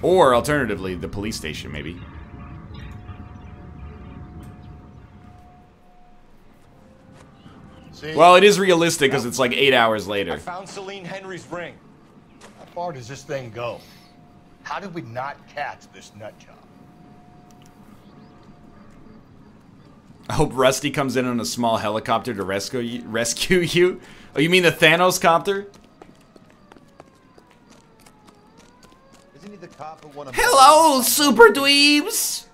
Or, alternatively, the police station, maybe. See? Well, it is realistic because it's like 8 hours I later. found Celine Henry's ring. How far does this thing go? How did we not catch this nut job? I hope Rusty comes in on a small helicopter to rescue you. Oh, you mean the Thanos copter? Isn't he the cop who won a Hello, super dweebs!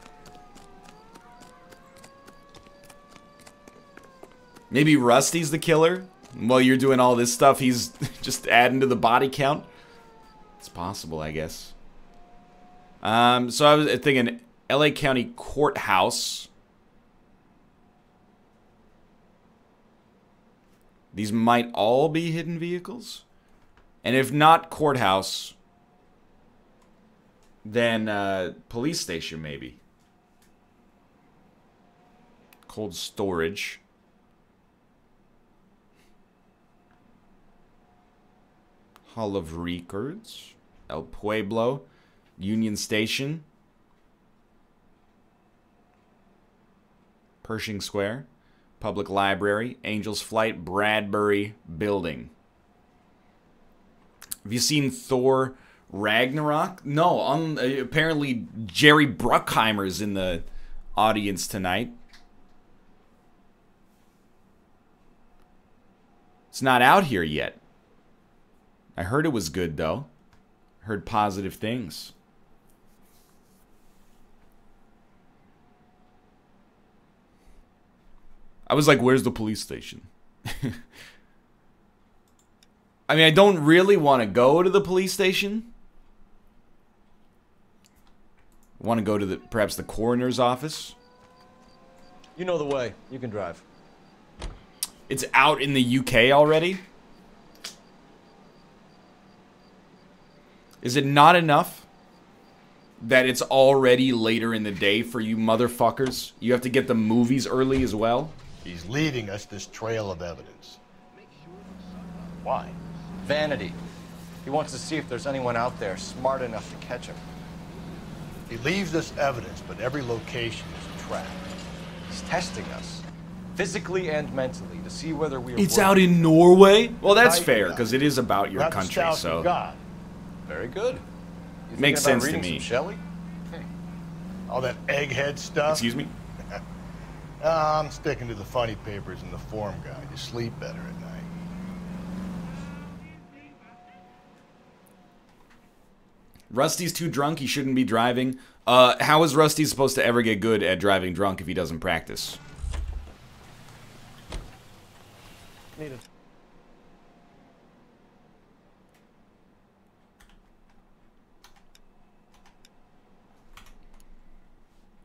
Maybe Rusty's the killer? While you're doing all this stuff, he's just adding to the body count? It's possible, I guess. So I was thinking LA County Courthouse. These might all be hidden vehicles. And if not courthouse, then police station maybe. Cold storage. Hall of Records. El Pueblo. Union Station. Pershing Square. Public Library. Angel's Flight. Bradbury Building. Have you seen Thor Ragnarok? No, apparently Jerry Bruckheimer's in the audience tonight. It's not out here yet. I heard it was good, though. Heard positive things. I was like, where's the police station? I mean, I don't really want to go to the police station. I want to go to perhaps the coroner's office. You know the way. You can drive. It's out in the UK already? Is it not enough that it's already later in the day for you motherfuckers? You have to get the movies early as well? He's leaving us this trail of evidence. Why? Vanity. He wants to see if there's anyone out there smart enough to catch him. He leaves us evidence, but every location is tracked. He's testing us, physically and mentally, to see whether we are. It's out in Norway? Well, that's fair, because it is about your country, so... God. Very good. You Makes thinking about sense to reading me. some Shelley? All that egghead stuff. Excuse me? I'm sticking to the funny papers and the form guide. You sleep better at night. Rusty's too drunk, he shouldn't be driving. How is Rusty supposed to ever get good at driving drunk if he doesn't practice? Needed.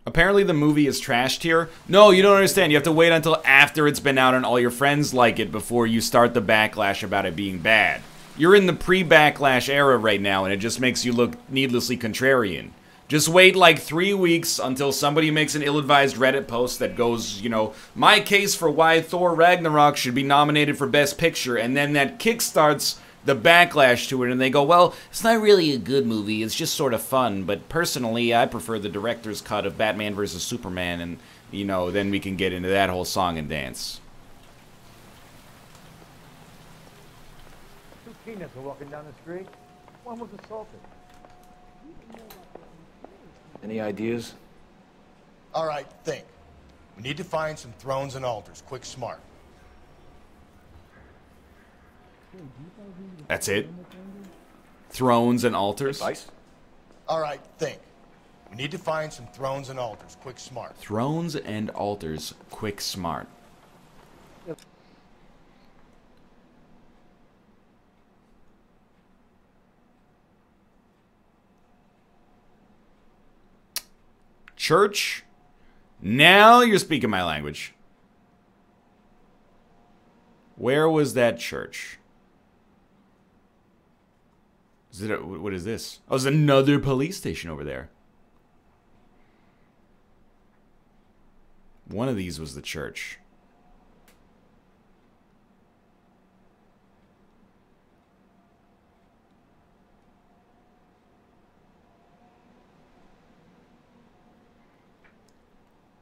Apparently the movie is trashed here. No, you don't understand. You have to wait until after it's been out and all your friends like it before you start the backlash about it being bad. You're in the pre-backlash era right now, and it just makes you look needlessly contrarian. Just wait like 3 weeks until somebody makes an ill-advised Reddit post that goes, you know, my case for why Thor Ragnarok should be nominated for Best Picture, and then that kickstarts the backlash to it, and they go, well, it's not really a good movie, it's just sort of fun, but personally, I prefer the director's cut of Batman vs. Superman, and, you know, then we can get into that whole song and dance. Two peanuts were walking down the street. One was assaulted. Any ideas? All right, think. We need to find some thrones and altars. Quick, smart. That's it? Thrones and altars? Advice? All right, think. We need to find some thrones and altars. Quick, smart. Thrones and altars, quick, smart. Church? Now you're speaking my language. Where was that church? Is it what is this? Oh, there's another police station over there. One of these was the church.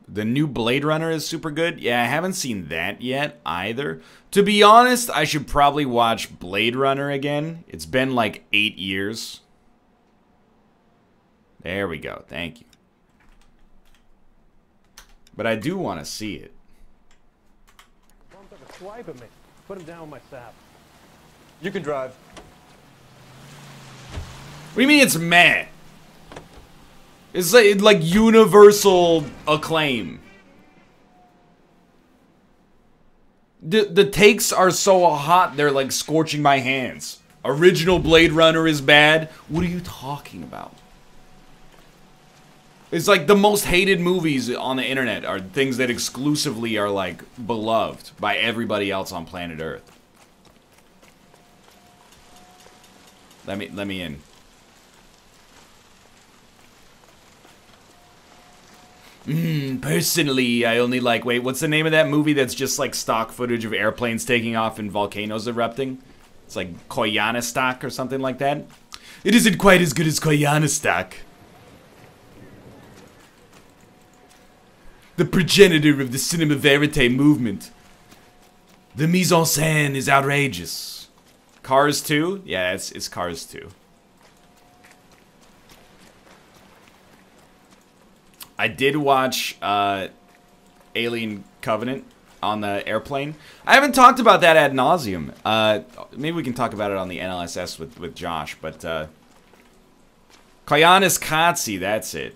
The new Blade Runner is super good. Yeah, I haven't seen that yet either. To be honest, I should probably watch Blade Runner again. It's been like 8 years. There we go. Thank you. But I do want to see it. Tom took a swipe at me. Put him down with my sap. You can drive. What do you mean it's meh? It's like universal acclaim. The takes are so hot, they're like scorching my hands. Original Blade Runner is bad. What are you talking about? It's like the most hated movies on the internet are things that exclusively are like beloved by everybody else on planet Earth. Let me in. Personally, I only like... Wait, what's the name of that movie that's just like stock footage of airplanes taking off and volcanoes erupting? It's like Koyaanistak or something like that. It isn't quite as good as Koyaanistak. The progenitor of the cinema verite movement. The mise en scène is outrageous. Cars 2? Yeah, it's Cars 2. I did watch Alien Covenant on the airplane. I haven't talked about that ad nauseum. Maybe we can talk about it on the NLSS with Josh, but Koyaanisqatsi, that's it.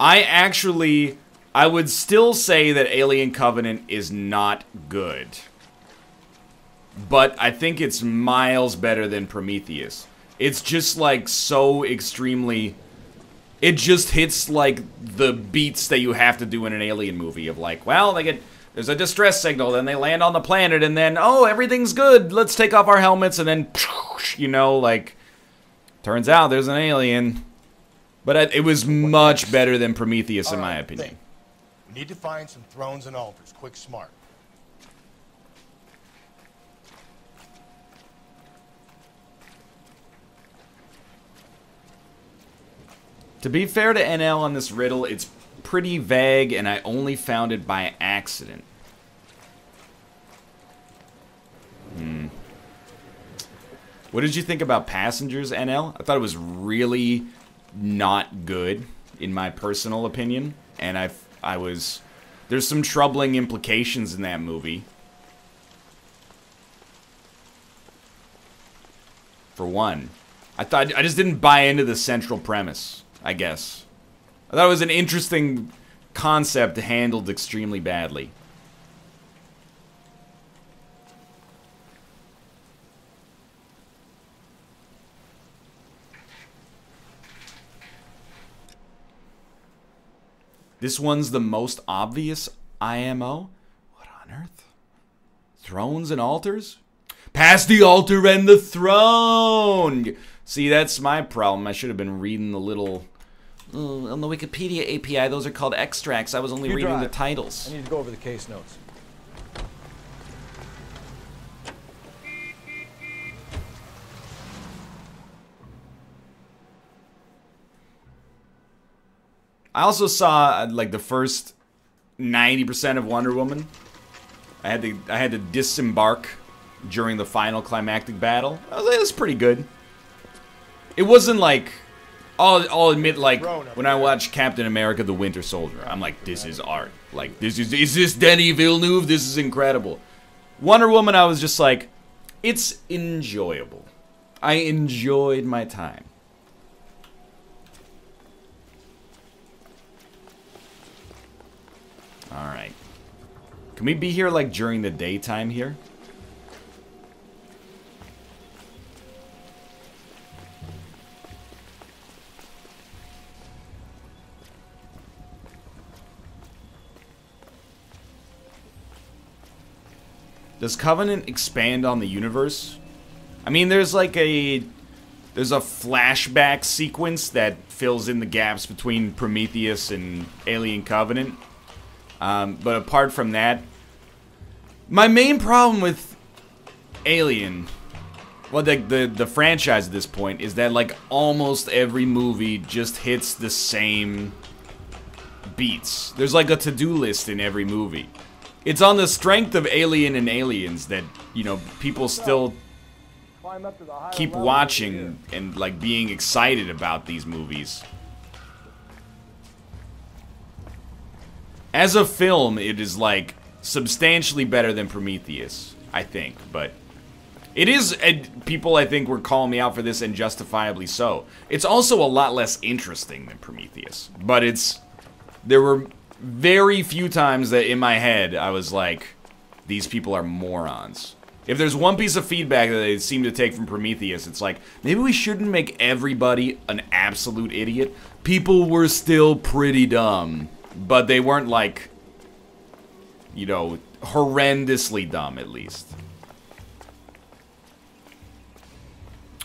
I would still say that Alien Covenant is not good. But I think it's miles better than Prometheus. It's just like so extremely... It just hits like the beats that you have to do in an Alien movie of like, well, there's a distress signal, then they land on the planet, and then, oh, everything's good, let's take off our helmets, and then, you know, like, turns out there's an alien. But it was much better than Prometheus, in my opinion. We need to find some thrones and altars, quick, smart. To be fair to NL on this riddle, it's pretty vague, and I only found it by accident. What did you think about Passengers, NL? I thought it was really not good, in my personal opinion. And there's some troubling implications in that movie. For one. I just didn't buy into the central premise. I guess. I thought it was an interesting concept handled extremely badly. This one's the most obvious IMO? What on earth? Thrones and altars? Pass the altar and the throne! See, that's my problem. I should have been reading the little... on the Wikipedia API, those are called extracts. I was only reading the titles. I need to go over the case notes. I also saw like the first 90% of Wonder Woman. I had to disembark during the final climactic battle. I was like, that's pretty good. It wasn't like, I'll admit, like, when I watched Captain America the Winter Soldier, I'm like, this is art. Like, is this Denis Villeneuve? This is incredible. Wonder Woman, I was just like, it's enjoyable. I enjoyed my time. Alright. Can we be here, like, during the daytime here? Does Covenant expand on the universe? I mean, there's like there's a flashback sequence that fills in the gaps between Prometheus and Alien Covenant. But apart from that, my main problem with Alien, well, the franchise at this point, is that like almost every movie just hits the same beats. There's like a to-do list in every movie. It's on the strength of Alien and Aliens that, you know, people still keep watching and like being excited about these movies. As a film, it is like substantially better than Prometheus, I think, but it is, people I think were calling me out for this, and justifiably so. It's also a lot less interesting than Prometheus, but there were very few times that in my head I was like, these people are morons. If there's one piece of feedback that they seem to take from Prometheus, it's like, maybe we shouldn't make everybody an absolute idiot. People were still pretty dumb, but they weren't like, you know, horrendously dumb at least.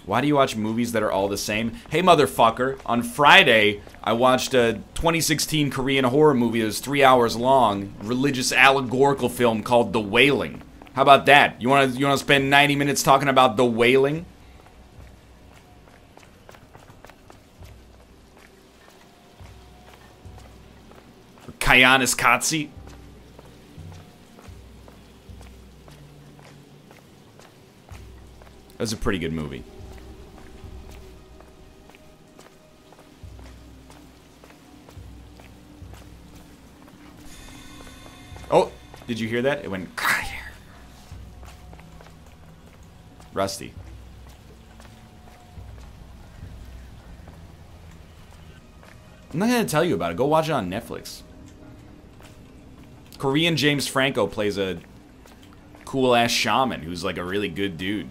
Why do you watch movies that are all the same? Hey, motherfucker. On Friday, I watched a 2016 Korean horror movie that was 3 hours long. Religious allegorical film called The Wailing. How about that? You wanna spend 90 minutes talking about The Wailing? Kayanis Katsi? That was a pretty good movie. Oh, did you hear that? It went... Rusty. I'm not going to tell you about it. Go watch it on Netflix. Korean James Franco plays a cool-ass shaman who's like a really good dude.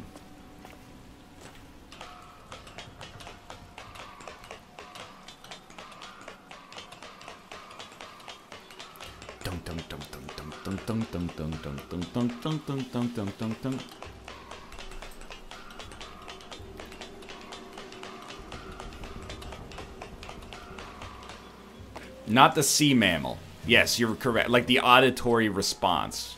Not the sea mammal. Yes, you're correct. Like the auditory response.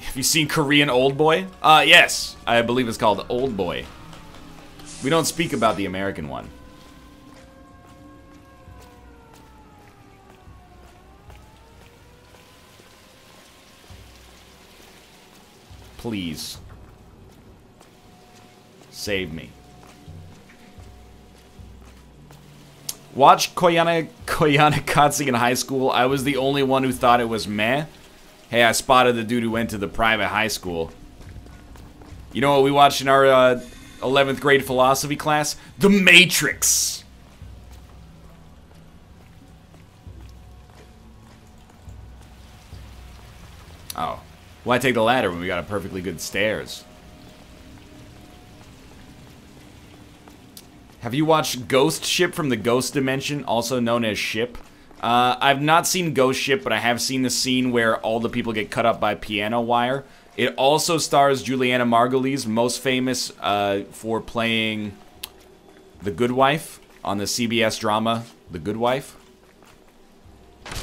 Have you seen Korean Old Boy? Yes. I believe it's called Old Boy. We don't speak about the American one. Please. Save me. Watch Koyana Katsi in high school. I was the only one who thought it was meh. Hey, I spotted the dude who went to the private high school. You know what we watched in our 11th grade philosophy class? The Matrix. Oh. Why take the ladder when we got a perfectly good stairs? Have you watched Ghost Ship from the Ghost Dimension, also known as Ship? I've not seen Ghost Ship, but I have seen the scene where all the people get cut up by piano wire. It also stars Juliana Margulies, most famous for playing the Good Wife on the CBS drama The Good Wife.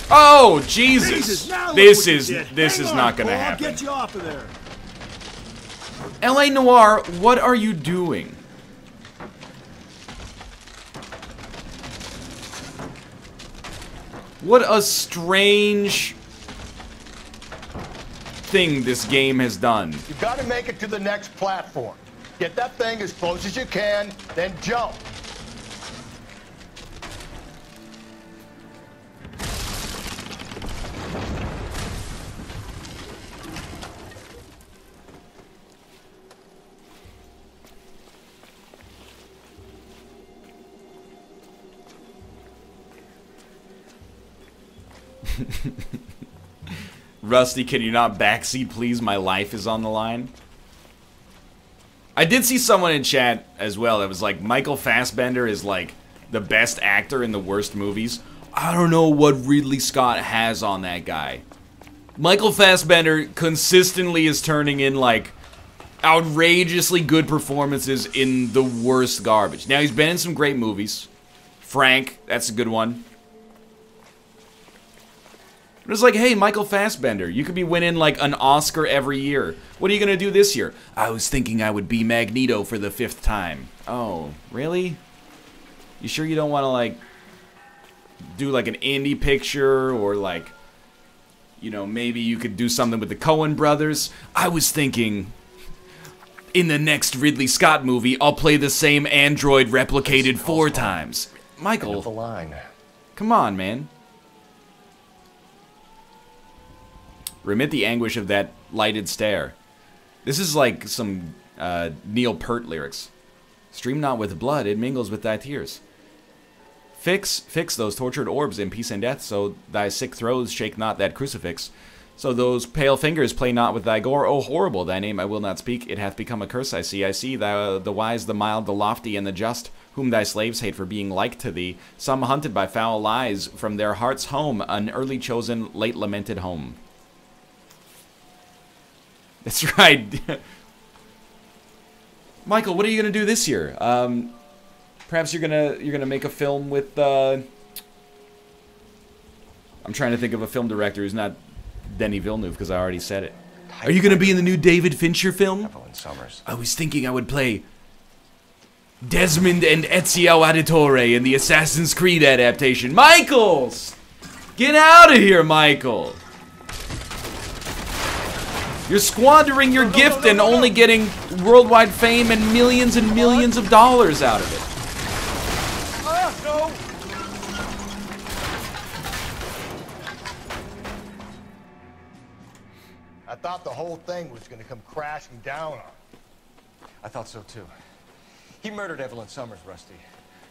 Oh, Jesus! This is not gonna happen. I'll get you off of there. LA Noire, what are you doing? What a strange thing this game has done. You gotta make it to the next platform. Get that thing as close as you can, then jump. Rusty, can you not backseat, please? My life is on the line. I did see someone in chat as well that was like, Michael Fassbender is like the best actor in the worst movies. I don't know what Ridley Scott has on that guy. Michael Fassbender consistently is turning in like outrageously good performances in the worst garbage. Now, he's been in some great movies. Frank, that's a good one. It was like, hey, Michael Fassbender, you could be winning like an Oscar every year. What are you gonna do this year? I was thinking I would be Magneto for the 5th time. Oh, really? You sure you don't want to, like, do, like, an indie picture or, like, you know, maybe you could do something with the Coen brothers? I was thinking, in the next Ridley Scott movie, I'll play the same android replicated 4 times. Michael, The line. come on, man. Remit the anguish of that lighted stare. This is like some Neil Peart lyrics. Stream not with blood, it mingles with thy tears. Fix those tortured orbs in peace and death, so thy sick throes shake not that crucifix. So those pale fingers play not with thy gore. Oh, horrible, thy name I will not speak. It hath become a curse, I see. I see thou, the wise, the mild, the lofty, and the just, whom thy slaves hate for being like to thee. Some hunted by foul lies from their heart's home, an early chosen, late lamented home. That's right. Michael, what are you gonna do this year? Perhaps you're gonna make a film with. I'm trying to think of a film director who's not Denis Villeneuve, because I already said it. Are you gonna be in the new David Fincher film? Evelyn Summers. I was thinking I would play Desmond and Ezio Auditore in the Assassin's Creed adaptation. Michaels! Get out of here, Michael! You're squandering your gift and only getting worldwide fame and millions of dollars out of it. No! I thought the whole thing was gonna come crashing down on him. I thought so too. He murdered Evelyn Summers, Rusty.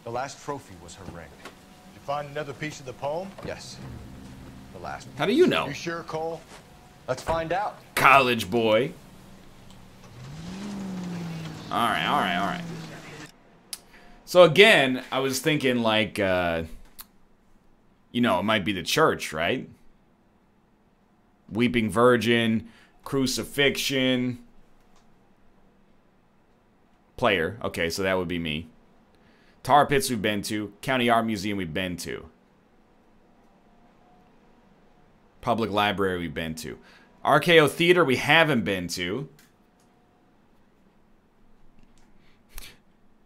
The last trophy was her ring. Did you find another piece of the poem? Yes. The last. How do you know? You sure, Cole? Let's find out. College boy. Alright. So again, I was thinking like, you know, it might be the church, right? Weeping Virgin, Crucifixion. Player. Okay, so that would be me. Tar Pits we've been to. County Art Museum we've been to. Public Library we've been to. RKO Theater we haven't been to.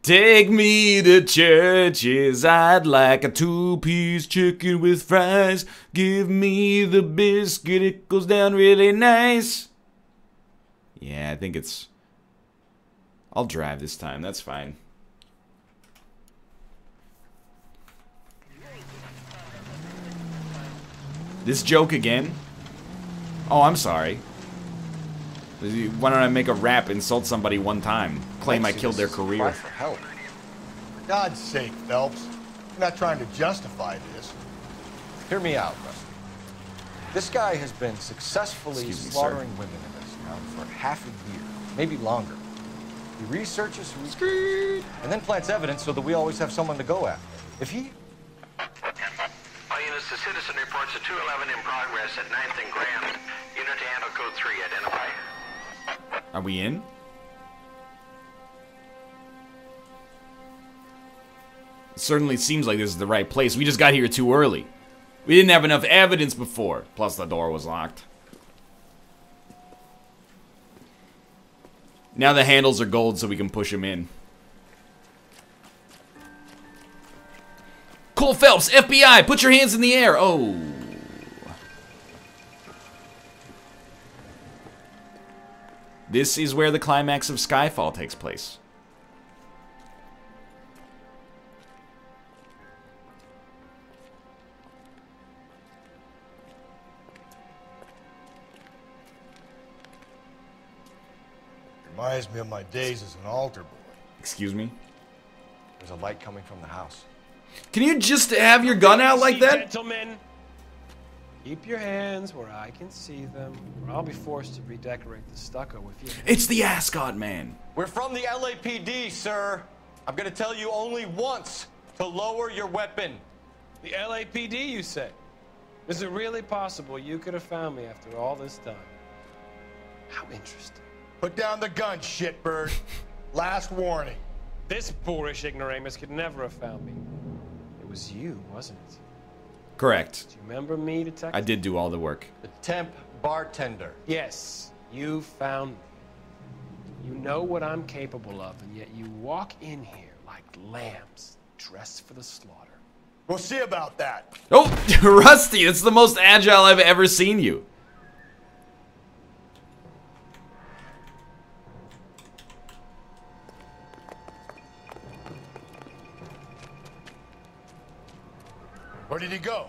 Take me to churches. I'd like a 2-piece chicken with fries. Give me the biscuit. It goes down really nice. Yeah, I think it's... I'll drive this time. That's fine. This joke again? Oh, I'm sorry. Why don't I make a rap, insult somebody one time, claim I killed their career? Cry for help. For God's sake, Phelps. I'm not trying to justify this. Hear me out, Rusty. This guy has been successfully Excuse me, slaughtering women in this town for half a year, maybe longer. He researches who and then plants evidence so that we always have someone to go after. If he... All units, the citizen reports a 211 in progress at 9th and Grand. Unit to handle code 3, identify. Are we in? It certainly seems like this is the right place. We just got here too early. We didn't have enough evidence before. Plus the door was locked. Now the handles are gold so we can push him in. Cole Phelps, FBI, put your hands in the air. Oh. This is where the climax of Skyfall takes place. Reminds me of my days as an altar boy. Excuse me? There's a light coming from the house. Can you just have your gun out like that? Gentlemen, keep your hands where I can see them, or I'll be forced to redecorate the stucco with you. It's the Ascot Man. We're from the LAPD, sir. I'm gonna tell you only once to lower your weapon. The LAPD, you say? Is it really possible you could have found me after all this time? How interesting. Put down the gun, shitbird. Last warning. This boorish ignoramus could never have found me. It was you, wasn't it? Correct. Do you remember me, detective? I did do all the work. The temp bartender. Yes, you found me. You know what I'm capable of, and yet you walk in here like lambs, dressed for the slaughter. We'll see about that. Oh, Rusty, that's the most agile I've ever seen you. Where did he go?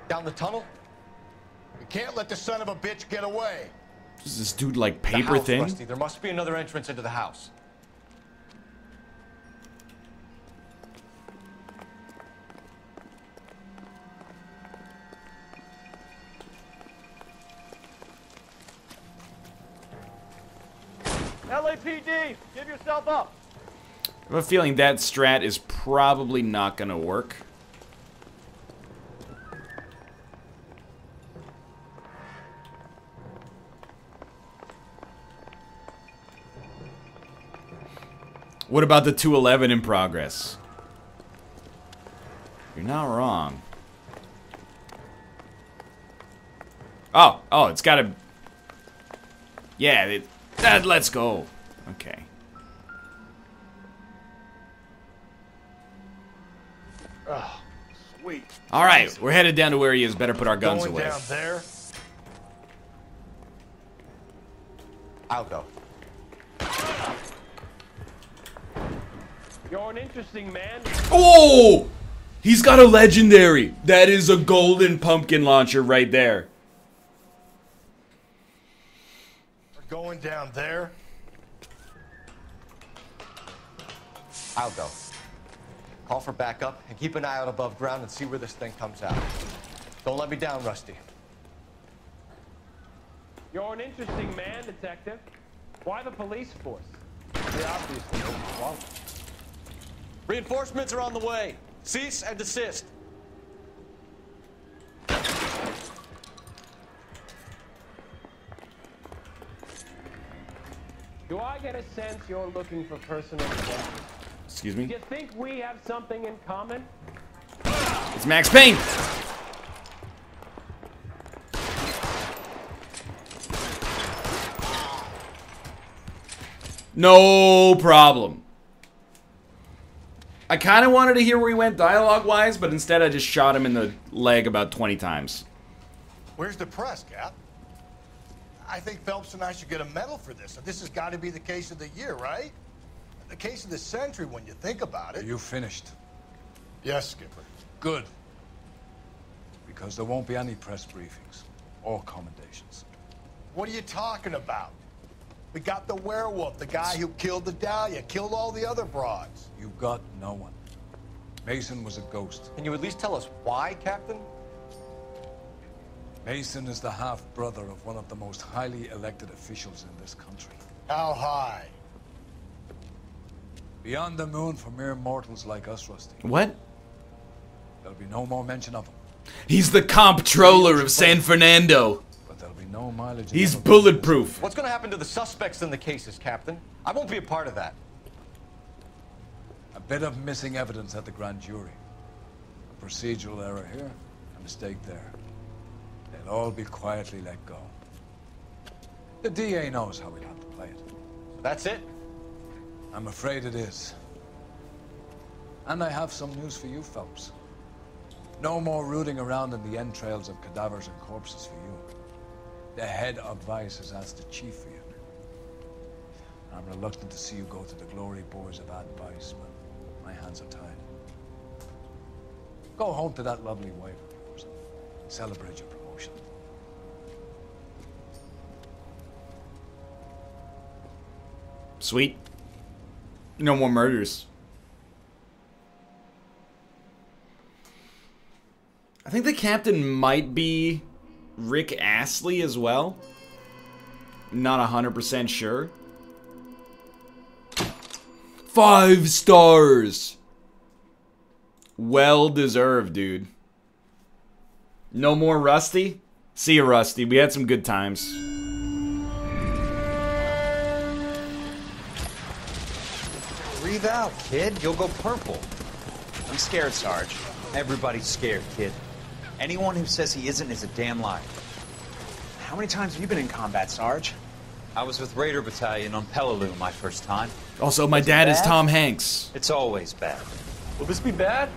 Down the tunnel? We can't let the son of a bitch get away. Is this dude like The paper house, thin? Rusty. There must be another entrance into the house. LAPD, give yourself up. I have a feeling that strat is probably not gonna work. What about the 211 in progress? You're not wrong. Oh, it's gotta... Yeah, let's go. Okay. Oh, sweet. Alright, we're headed down to where he is. Better put our guns Going away. down there. I'll go. You're an interesting man. Oh! He's got a legendary. That is a golden pumpkin launcher right there. We're going down there. I'll go. Call for backup and keep an eye out above ground and see where this thing comes out. Don't let me down, Rusty. You're an interesting man, Detective. Why the police force? They obviously don't want it. Reinforcements are on the way. Cease and desist. Do I get a sense you're looking for personal adventure? Excuse Do me? you think we have something in common? It's Max Payne. No problem. I kind of wanted to hear where he went dialogue-wise, but instead I just shot him in the leg about 20 times. Where's the press, Cap? I think Phelps and I should get a medal for this. This has got to be the case of the year, right? The case of the century when you think about Are it. you finished? Yes, Skipper. Good. Because there won't be any press briefings or commendations. What are you talking about? We got the werewolf, the guy who killed the Dahlia, killed all the other broads. You got no one. Mason was a ghost. Can you at least tell us why, Captain? Mason is the half-brother of one of the most highly elected officials in this country. How high? Beyond the moon for mere mortals like us, Rusty. What? There'll be no more mention of him. He's the comptroller of San Fernando. But there'll be no mileage in He's them. bulletproof. What's going to happen to the suspects in the cases, Captain? I won't be a part of that. A bit of missing evidence at the grand jury. A procedural error here, a mistake there. They'll all be quietly let go. The DA knows how we'll have to play it. That's it? I'm afraid it is. And I have some news for you, Phelps. No more rooting around in the entrails of cadavers and corpses for you. The head of Vice has asked the chief for you. I'm reluctant to see you go to the glory boards of advice, but my hands are tied. Go home to that lovely wife of yours and celebrate your promotion. Sweet. No more murders. I think the captain might be Rick Astley as well. Not 100% sure. 5 stars. Well deserved, dude. No more Rusty? See you, Rusty. We had some good times. Breathe out, kid. You'll go purple. I'm scared, Sarge. Everybody's scared, kid. Anyone who says he isn't is a damn liar. How many times have you been in combat, Sarge? I was with Raider Battalion on Peleliu my first time. Also, my dad is Tom Hanks. It's always bad. Will this be bad?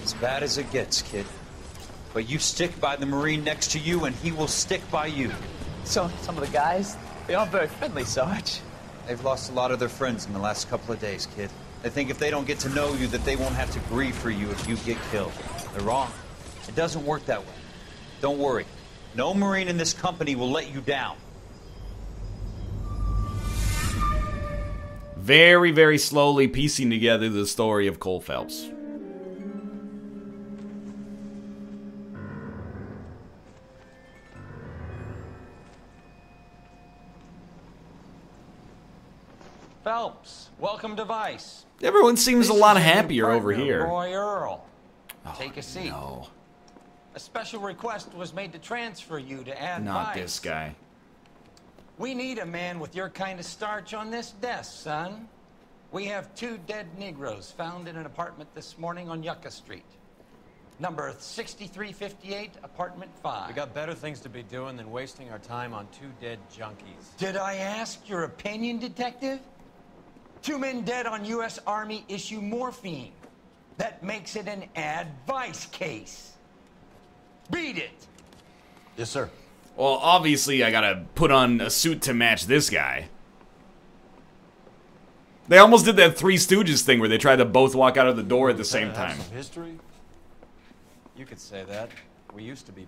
As bad as it gets, kid. But you stick by the Marine next to you, and he will stick by you. So, some of the guys, they aren't very friendly, Sarge. They've lost a lot of their friends in the last couple of days, kid. They think if they don't get to know you, that they won't have to grieve for you if you get killed. They're wrong. It doesn't work that way. Don't worry. No Marine in this company will let you down. Very, very slowly piecing together the story of Cole Phelps. Phelps, welcome to Vice. Everyone seems a lot This is your new happier over partner, here. Roy Earl. Oh, Take a seat. no. A special request was made to transfer you to Ad Not Vice. this guy. We need a man with your kind of starch on this desk, son. We have 2 dead Negroes found in an apartment this morning on Yucca Street. Number 6358, apartment 5. We got better things to be doing than wasting our time on 2 dead junkies. Did I ask your opinion, detective? 2 men dead on U.S. Army issue morphine. That makes it an Ad Vice case. Beat it. Yes, sir. Well, obviously I gotta put on a suit to match this guy. They almost did that Three Stooges thing where they tried to both walk out of the door at the same time. History? You could say that. We used to be